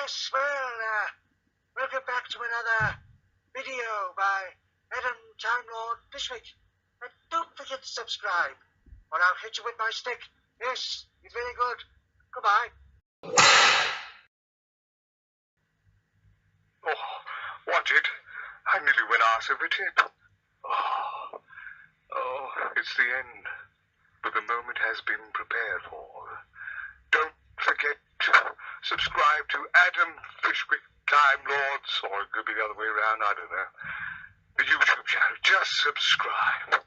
Yes, well, welcome back to another video by Adam Time Lord Fishwick. And don't forget to subscribe, or I'll hit you with my stick. Yes, it's very good. Goodbye. Oh, wanted. I nearly went arse over tip. Oh, it's the end. But the moment has been prepared for. Don't forget to subscribe to Adam Fishwick Time Lords, or it could be the other way around, I don't know. The YouTube channel. Just subscribe.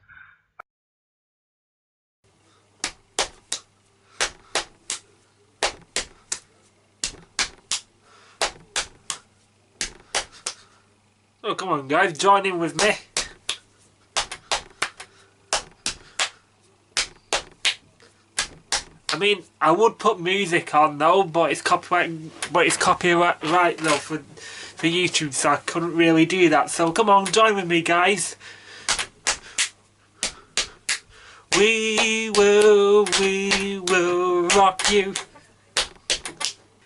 Oh, come on guys, join in with me. I mean, I would put music on though, but it's copyright though for YouTube, so I couldn't really do that. So come on, join with me guys. We will rock you.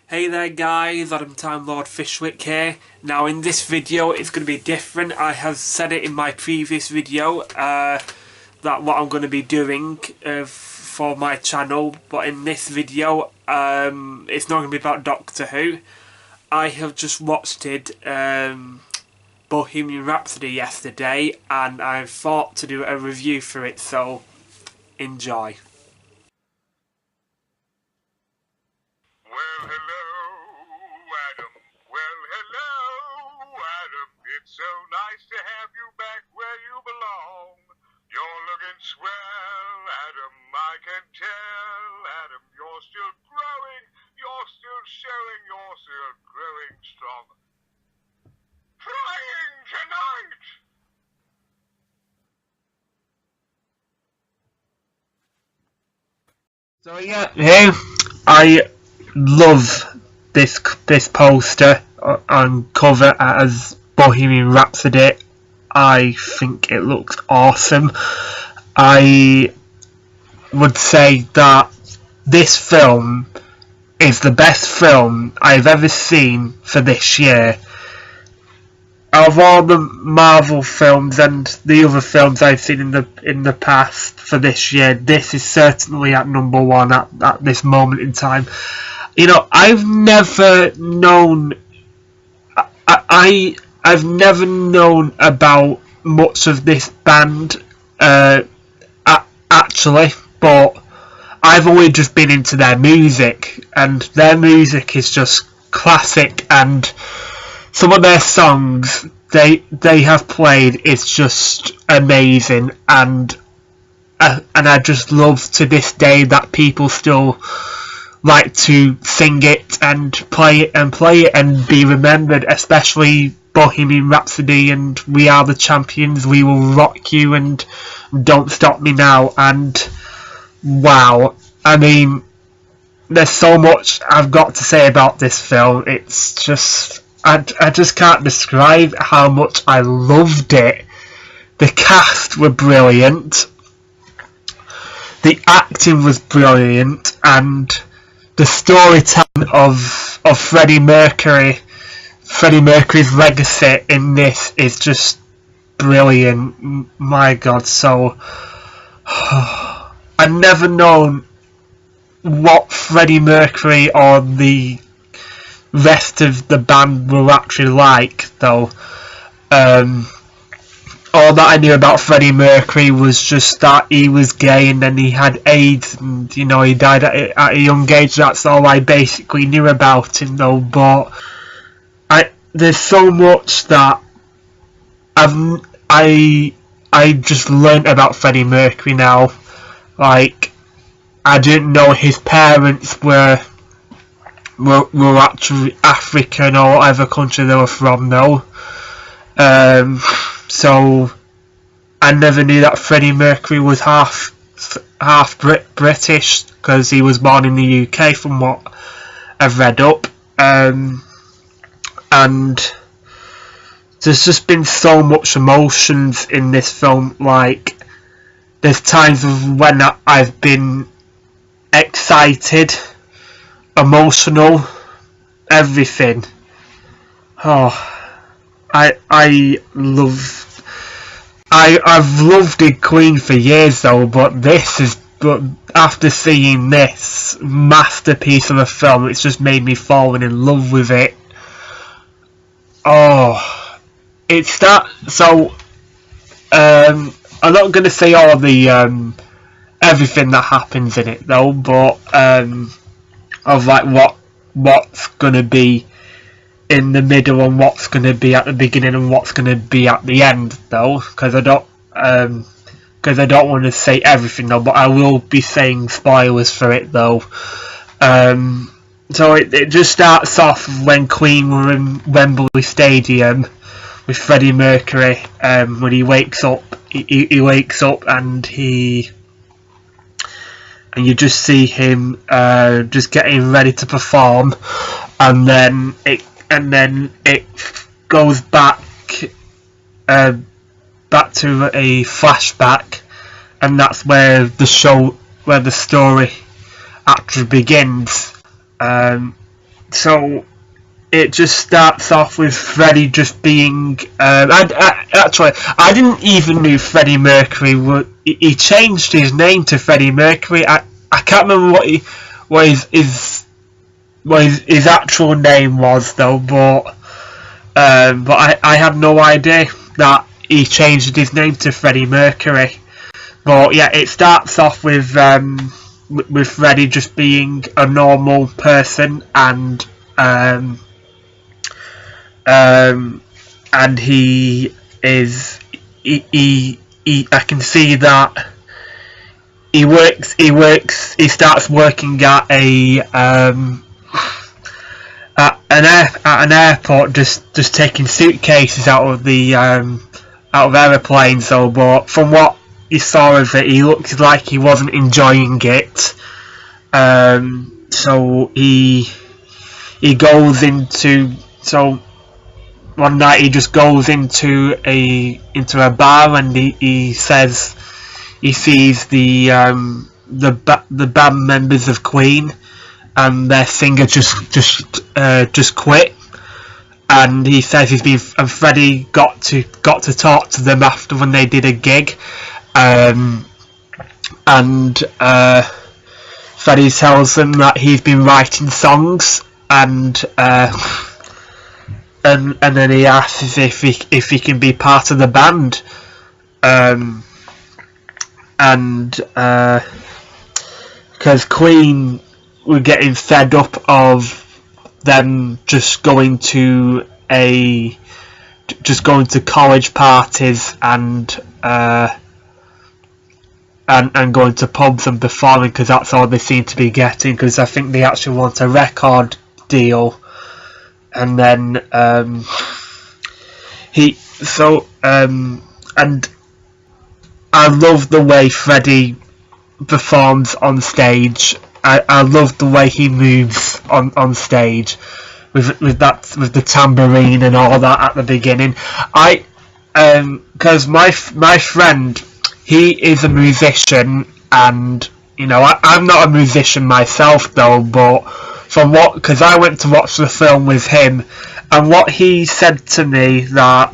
Hey there guys, Adam Time Lord Fishwick here. Now in this video it's going to be different. I have said it in my previous video that what I'm going to be doing for my channel, but in this video it's not going to be about Doctor Who. I have just watched Bohemian Rhapsody yesterday and I thought to do a review for it, so enjoy. Well, hello, Adam. Well, hello, Adam. It's so nice to have you back where you belong. You're looking swell, Adam. I can tell, Adam. You're still growing. You're still showing. You're still growing strong. Trying tonight. So yeah, hey, I love this poster on cover as Bohemian Rhapsody. I think it looks awesome. I would say that this film is the best film I've ever seen for this year. Of all the Marvel films and the other films I've seen in the past for this year, this is certainly at number one at this moment in time. You know, I've never known I've never known about much of this band actually, but I've always just been into their music, and their music is just classic, and some of their songs they have played is just amazing, and I just love to this day that people still like to sing it and play it and be remembered, especially Bohemian Rhapsody and We Are the Champions, We Will Rock You, and Don't Stop Me Now. And wow, I mean, there's so much I've got to say about this film. It's just, I just can't describe how much I loved it. The cast were brilliant, the acting was brilliant, and the storytelling of Freddie Mercury's legacy in this is just brilliant. My God, so I've never known what Freddie Mercury or the rest of the band were actually like, though. All that I knew about Freddie Mercury was just that he was gay and then he had AIDS and, you know, he died at a young age. That's all I basically knew about him, though. But there's so much that I just learnt about Freddie Mercury now. Like, I didn't know his parents were actually African or whatever country they were from, though. So I never knew that Freddie Mercury was half British, because he was born in the UK from what I've read up. And there's just been so much emotions in this film. Like, there's times when I've been excited, emotional, everything. Oh, I love. I've loved Queen for years though, but after seeing this masterpiece of a film, it's just made me fall in love with it. Oh, it's that. So, I'm not gonna say all the everything that happens in it though, but of like what's gonna be in the middle and what's going to be at the beginning and what's going to be at the end though, because I don't want to say everything though, but I will be saying spoilers for it though. So it just starts off when Queen were in Wembley Stadium with Freddie Mercury. When he wakes up, he wakes up and you just see him just getting ready to perform, and then it goes back to a flashback, and that's where the story actually begins. So it just starts off with Freddie just being. I didn't even know Freddie Mercury. He changed his name to Freddie Mercury. I can't remember what his actual name was though, but I had no idea that he changed his name to Freddie Mercury. But yeah, it starts off with Freddie just being a normal person, and he is he I can see that he starts working at an airport, just taking suitcases out of aeroplanes. So, but from what you saw of it, he looked like he wasn't enjoying it. So he goes into one night he just goes into a bar, and he says he sees the band members of Queen, and their singer just quit, and he says and Freddie got to talk to them after when they did a gig, and Freddie tells them that he's been writing songs, and then he asks if he can be part of the band, because Queen were getting fed up of them just going to college parties and going to pubs and performing, because that's all they seem to be getting, because I think they actually want a record deal. And then and I love the way Freddie performs on stage. I love the way he moves on stage with the tambourine and all that at the beginning. Because my friend, he is a musician, and I'm not a musician myself though, but because I went to watch the film with him, and what he said to me that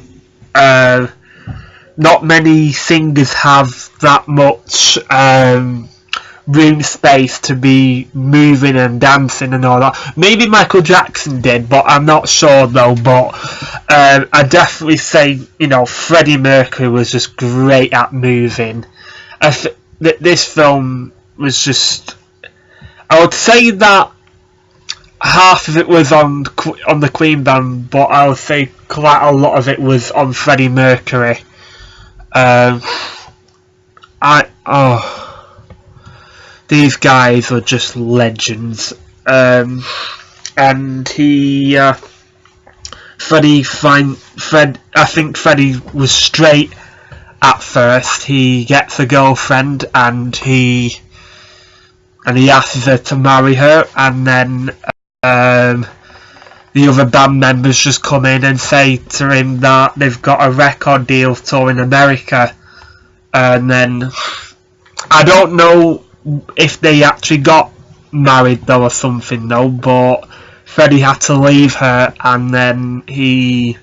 not many singers have that much room space to be moving and dancing and all that. Maybe Michael Jackson did, but I'm not sure though. But I definitely say Freddie Mercury was just great at moving. This film was just, I would say that half of it was on the Queen band, but I would say quite a lot of it was on Freddie Mercury. These guys are just legends. And he, I think Freddie was straight at first. He gets a girlfriend, and he asks her to marry her, and then the other band members just come in and say to him that they've got a record deal touring America. And then I don't know if they actually got married though or something though, but Freddie had to leave her, and then he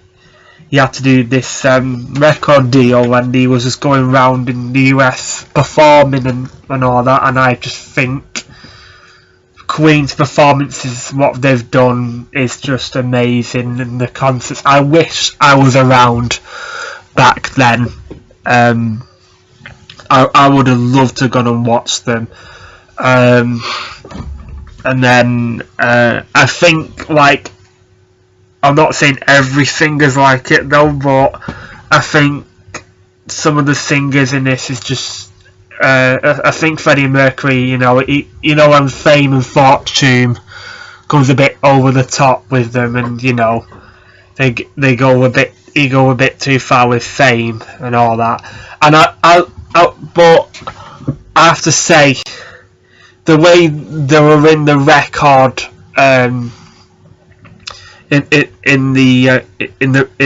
had to do this record deal, and he was just going around in the US performing and all that. And I just think Queen's performances, what they've done, is just amazing. And the concerts, I wish I was around back then. I would have loved to go and watch them. And then I think, like, I'm not saying every singer's like it though, but I think some of the singers in this is just. I think Freddie Mercury, when Fame and Fortune comes a bit over the top with them, and they go a bit too far with Fame and all that. And but I have to say, the way they were in the record, in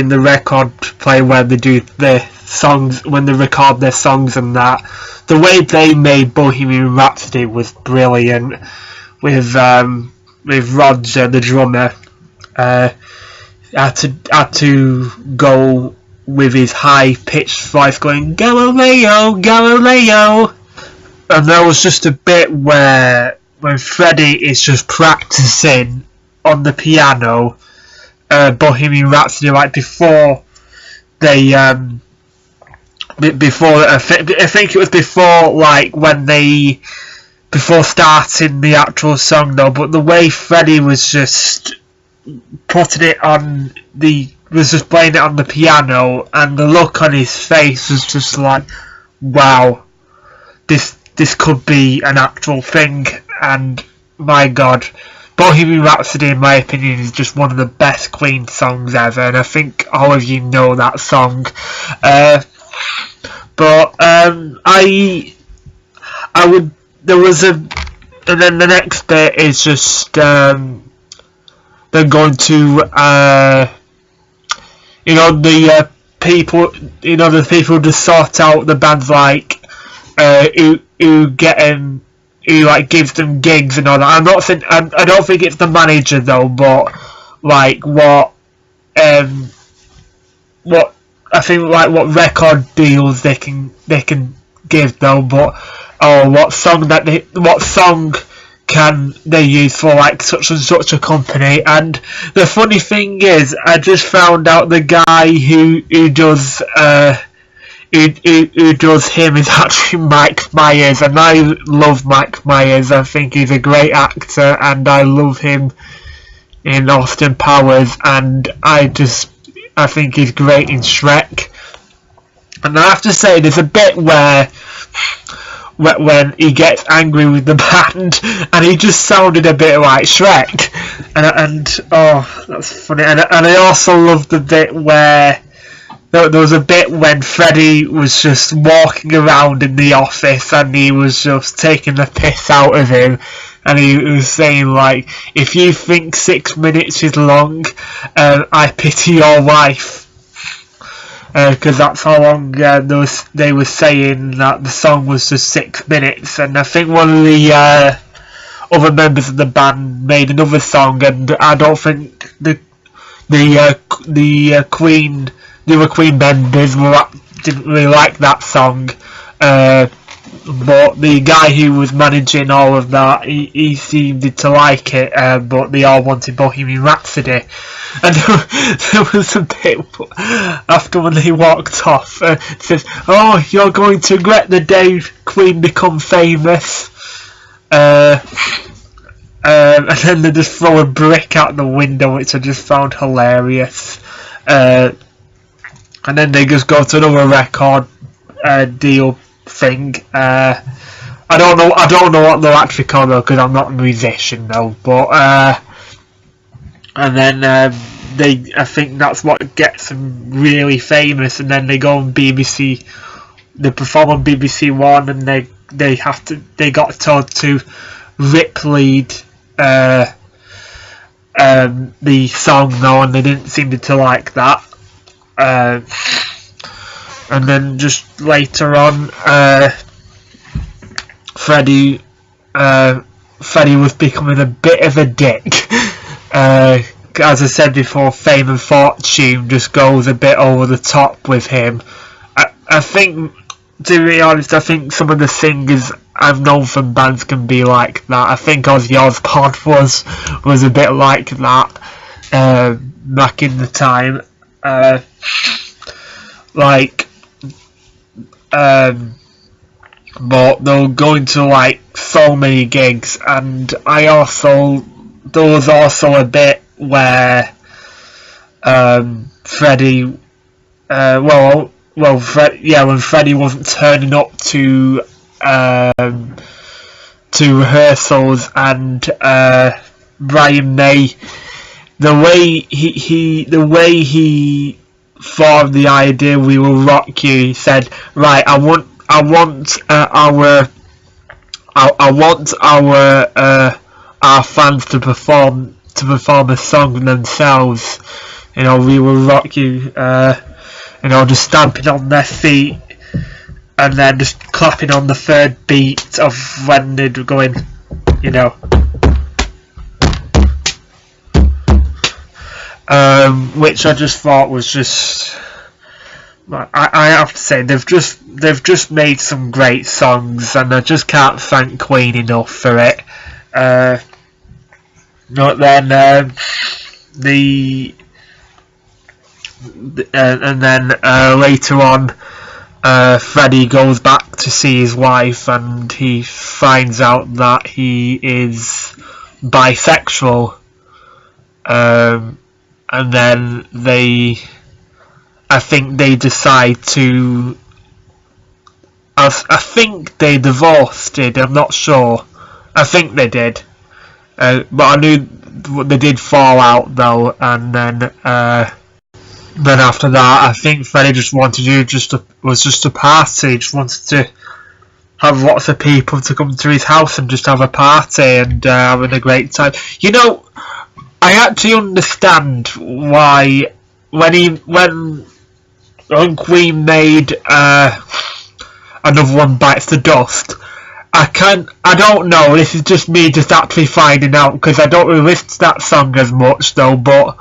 the record play where they do their songs, when they record their songs and that, the way they made Bohemian Rhapsody was brilliant. With Roger, the drummer, had to go with his high pitched voice, going Galileo, Galileo. And there was just a bit where when Freddie is just practicing on the piano, Bohemian Rhapsody, like before they I think it was before starting the actual song though, but the way Freddie was just putting it on was just playing it on the piano, and the look on his face was just like, wow, this could be an actual thing. And my God, Bohemian Rhapsody, in my opinion, is just one of the best Queen songs ever, and I think all of you know that song. But I would. There was and then the next bit is just they're going to the people, the people just sort out the bands, like who get them, who like gives them gigs and all that. I'm not saying, I don't think it's the manager though, but like what I think, like what record deals they can give though, but what song can they use for like such and such a company. And the funny thing is, I just found out the guy who does who does him is actually Mike Myers, and I love Mike Myers. I think he's a great actor, and I love him in Austin Powers, and I think he's great in Shrek. And I have to say, there's a bit where when he gets angry with the band, and he just sounded a bit like Shrek, and oh, that's funny. And I also love the bit where there was a bit when Freddie was just walking around in the office, and he was just taking the piss out of him. And he was saying, like, if you think 6 minutes is long, I pity your wife. Because that's how long they were saying that the song was just 6 minutes. And I think one of the other members of the band made another song, and I don't think the Queen, the other Queen members didn't really like that song. But the guy who was managing all of that, he seemed to like it, but they all wanted Bohemian Rhapsody. And there was a bit after when they walked off, it says, "Oh, you're going to regret the day Queen become famous." And then they just throw a brick out the window, which I just found hilarious. And then they just go to another record deal thing. I don't know what they're actually called though, because I'm not a musician though. But and then I think that's what gets them really famous. And then they go on BBC. They perform on BBC One, and they got told to rip lead the song though, and they didn't seem to like that. And then just later on, Freddie was becoming a bit of a dick, as I said before, Fame and Fortune just goes a bit over the top with him. I think, to be honest, I think some of the singers I've known from bands can be like that. I think Ozzy Osbourne was a bit like that back in the time. But they're going to like so many gigs, and there was also a bit where Freddie, when Freddie wasn't turning up to rehearsals, and Brian May, the way he thought of the idea, "We Will Rock You," he said, "Right, I want our fans to perform a song themselves. You know, we will rock you. Just stamping on their feet and then just clapping on the third beat of when they're going, you know." Which I just thought was just. I have to say they've just made some great songs, and I just can't thank Queen enough for it. But then later on, Freddie goes back to see his wife, and he finds out that he is bisexual. And then I think they decide to. I think they divorced. I'm not sure. I think they did, but I knew they did fall out though. And then after that, I think Freddie just wanted to was just a party. Just wanted to have lots of people to come to his house and just have a party and having a great time. You know, I actually understand why when Queen made Another One Bites the Dust. I don't know, this is just me just actually finding out, because I don't really listen to that song as much though, but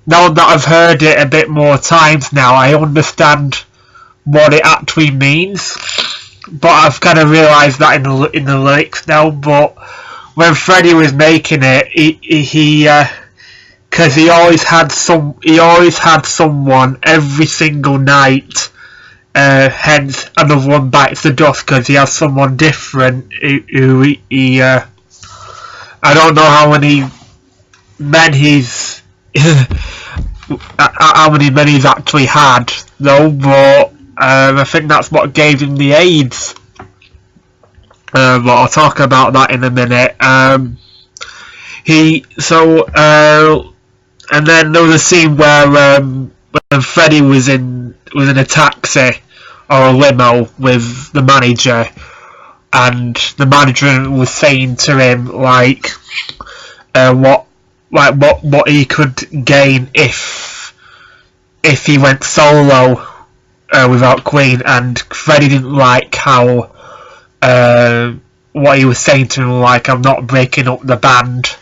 now that I've heard it a bit more times now, I understand what it actually means. But I've kind of realised that in the lyrics now. But when Freddie was making it, because he always had someone every single night. Hence, Another One Bites the Dust, because he has someone different who he I don't know how many men he's actually had though, but I think that's what gave him the AIDS. But I'll talk about that in a minute. And then there was a scene where when Freddie was in a taxi or a limo with the manager, and the manager was saying to him what he could gain if he went solo without Queen, and Freddie didn't like how what he was saying to him, like, "I'm not breaking up the band."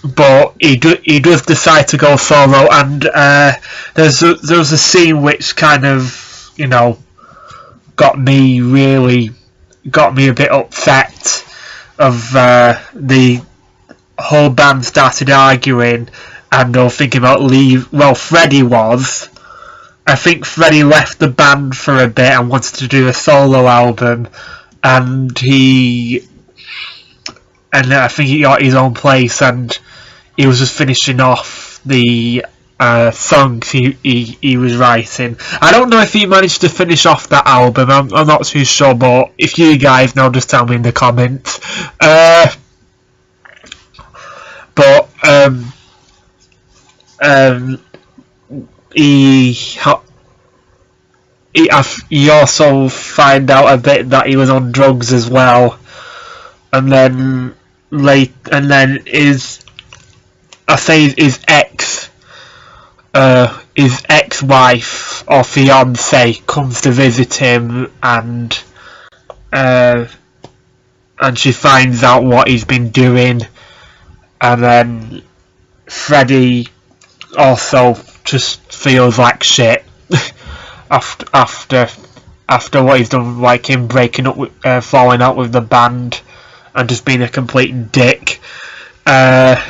But he does decide to go solo, and there's a scene which kind of, you know, got me a bit upset. Of the whole band started arguing, and they were thinking about leave. Well, Freddie was. I think Freddie left the band for a bit and wanted to do a solo album, and I think he got his own place, and he was just finishing off the songs he was writing. I don't know if he managed to finish off that album. I'm not too sure, but if you guys know, just tell me in the comments. He also find out a bit that he was on drugs as well, and then his ex-wife or fiance comes to visit him, and she finds out what he's been doing, and then Freddie also just feels like shit after what he's done, like him breaking up with, falling out with the band, and just being a complete dick. I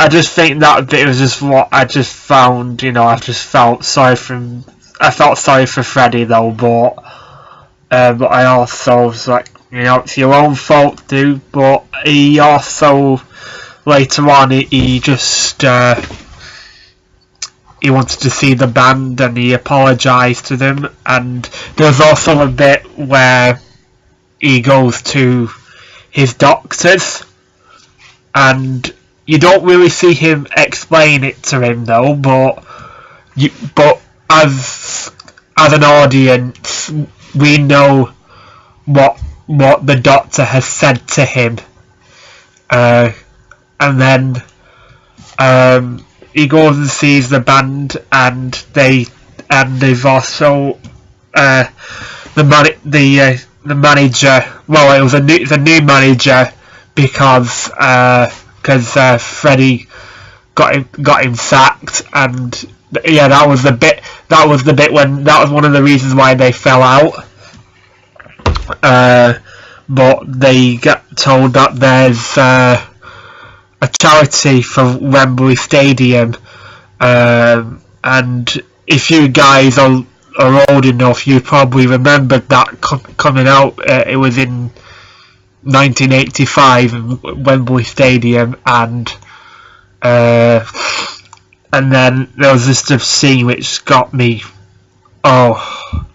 just think that bit was just what I just found. I just felt sorry for him. I felt sorry for Freddie though, but I also was like, it's your own fault, dude. But he also later on he just he wanted to see the band and he apologised to them. And there's also a bit where he goes to his doctors, and you don't really see him explain it to him though. But as an audience, we know what the doctor has said to him, and then he goes and sees the band, and they've also the manager. Well, it was a new manager because Freddie got him sacked, and yeah, that was the bit when that was one of the reasons why they fell out. But they get told that there's a charity for Wembley Stadium, and if you guys are old enough, you probably remembered that coming out. It was in 1985 in Wembley Stadium, and then there was this scene which got me. Oh,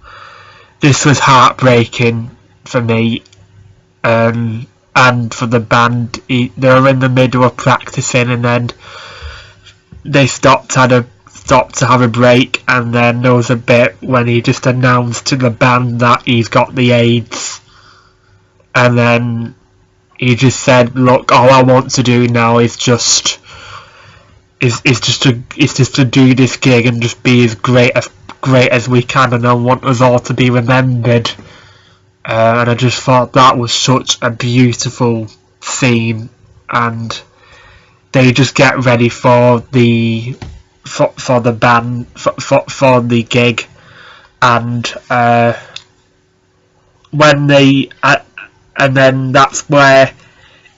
this was heartbreaking for me, and for the band. They were in the middle of practicing, and then they stopped to have a break, and then there was a bit when he just announced to the band that he's got the AIDS, and then he just said, "Look, all I want to do now is just to do this gig and just be as great as we can, and I want us all to be remembered." And I just thought that was such a beautiful scene, and they just get ready for the band for the gig, and and then that's where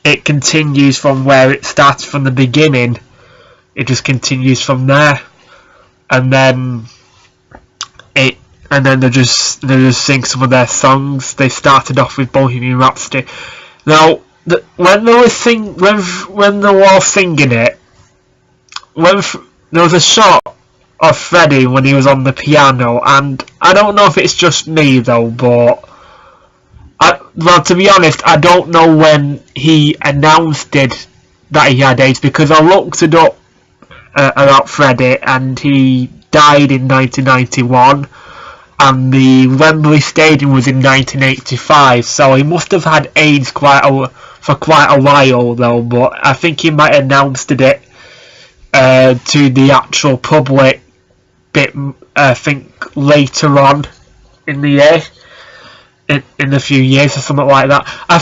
it continues from where it starts from the beginning. It just continues from there, and then they just sing some of their songs. They started off with Bohemian Rhapsody. Now, when they were all singing it, there was a shot of Freddie when he was on the piano, and I don't know if it's just me though, but to be honest, I don't know when he announced it that he had AIDS, because I looked it up about Freddie, and he died in 1991, and the Wembley Stadium was in 1985, so he must have had AIDS for quite a while though. But I think he might have announced it to the actual public bit, I think later on in the year, in a few years or something like that. I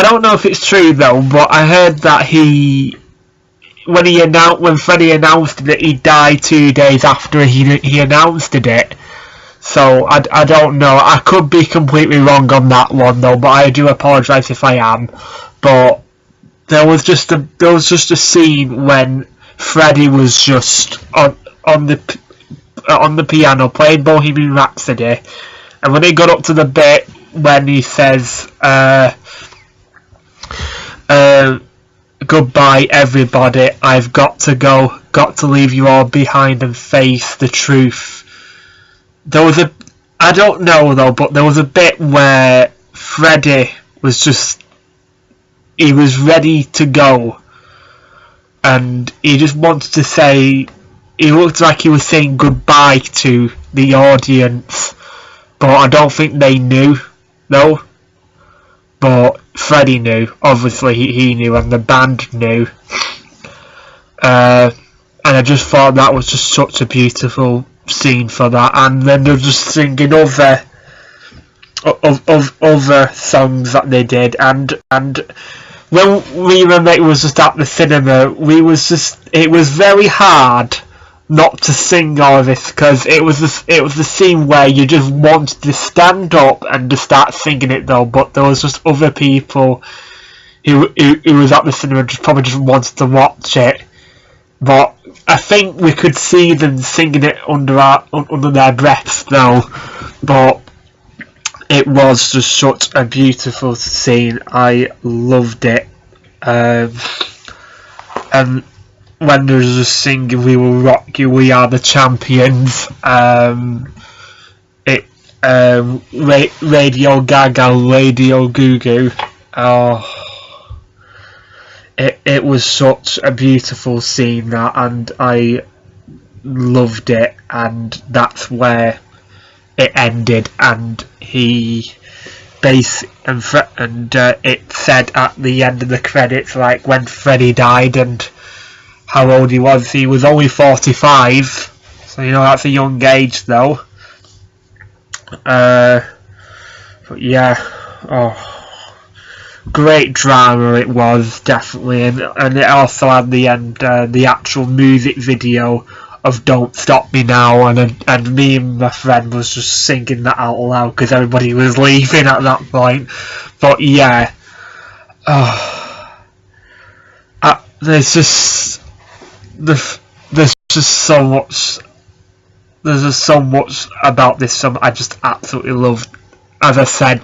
don't know if it's true though, but I heard that when Freddie announced it, he died 2 days after he announced it. So I don't know. I could be completely wrong on that one though, but I do apologise if I am. But there was just a scene when Freddie was just on the piano playing Bohemian Rhapsody, and when he got up to the bit when he says "Goodbye everybody, I've got to go, got to leave you all behind and face the truth." I don't know though, but there was a bit where Freddie he was ready to go, and he just wanted to say, he looked like he was saying goodbye to the audience, but I don't think they knew though. But Freddie knew, obviously he knew, and the band knew. And I just thought that was just such a beautiful scene for that. And then they're just singing other songs that they did, and when we and it was just at the cinema, it was very hard not to sing all of this because it was the scene where you just wanted to stand up and just start singing it though, but there was just other people who was at the cinema just probably just wanted to watch it. But I think we could see them singing it under their breaths though. But it was just such a beautiful scene. I loved it. And when there was a singing, "We will rock you, we are the champions." Radio Gaga, Radio Goo Goo. Oh, it was such a beautiful scene that, and I loved it. And that's where it ended. And he it said at the end of the credits, like when Freddie died and how old he was. He was only 45, so you know that's a young age though. But yeah, great drama it was, definitely, and it also had the end, the actual music video of "Don't Stop Me Now," and me and my friend was just singing that out loud because everybody was leaving at that point. But yeah, there's just so much. There's just so much about this film I just absolutely loved. As I said,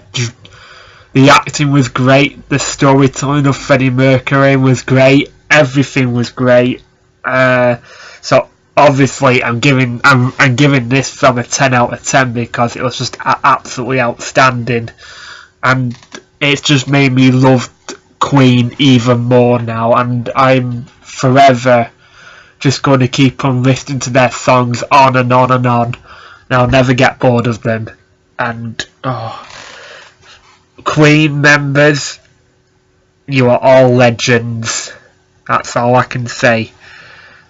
the acting was great. The storytelling of Freddie Mercury was great. Everything was great. So obviously, I'm giving this film a 10 out of 10 because it was just absolutely outstanding, and it's just made me love Queen even more now. And I'm forever just going to keep on listening to their songs on and on and on, and I'll never get bored of them. And Queen members, you are all legends. That's all I can say.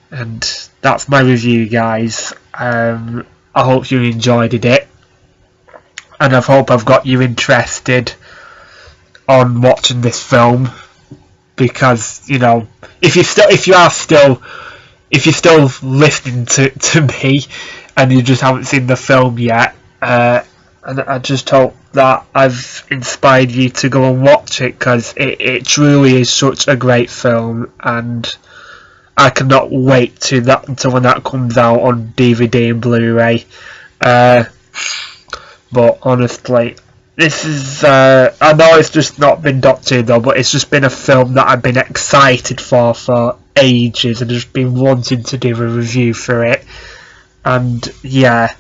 And that's my review, guys. I hope you enjoyed it, and I hope I've got you interested on watching this film, because you know, if you're still listening to me and you just haven't seen the film yet, and I just hope that I've inspired you to go and watch it, because it truly is such a great film, and I cannot wait until when that comes out on DVD and Blu-ray. But honestly, this is, I know it's just not been Doctor Who though, but it's just been a film that I've been excited for ages, and just been wanting to do a review for it. And yeah,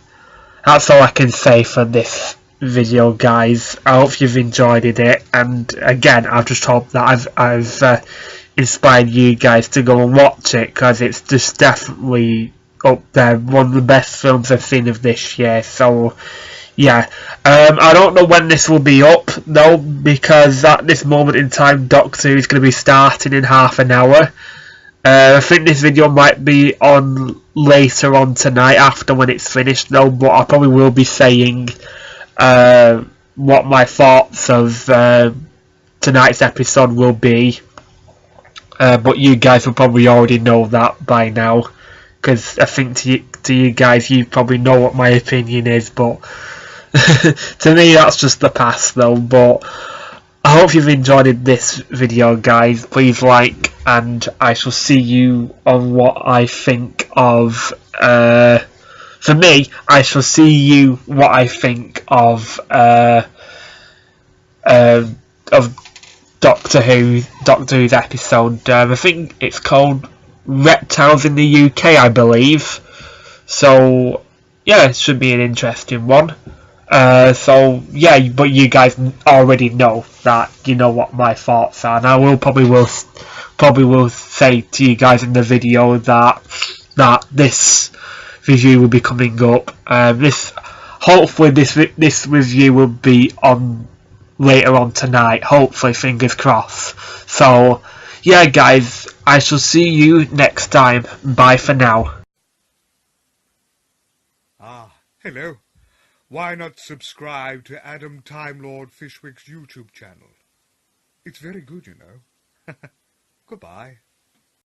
that's all I can say for this video, guys. I hope you've enjoyed it, and again, I just hope that I've inspired you guys to go and watch it, because it's just definitely up there, one of the best films I've seen of this year. So yeah, I don't know when this will be up though, because at this moment in time Doctor Who is going to be starting in half an hour. I think this video might be on later on tonight after when it's finished though, but I probably will be saying what my thoughts of tonight's episode will be, but you guys will probably already know that by now, because I think to you guys, you probably know what my opinion is, but to me that's just the past though. But I hope you've enjoyed this video, guys. Please like, and I shall see you on what I think of, for me, I shall see you what I think of Doctor Who's episode. I think it's called Reptiles in the UK, I believe. So yeah, it should be an interesting one. So yeah, but you guys already know that, you know what my thoughts are, and I will probably will say to you guys in the video that this review will be coming up. Hopefully this review will be on later on tonight. Hopefully, fingers crossed. So yeah, guys, I shall see you next time. Bye for now. Hello. Why not subscribe to Adam Time Lord Fishwick's YouTube channel? It's very good, you know. Goodbye.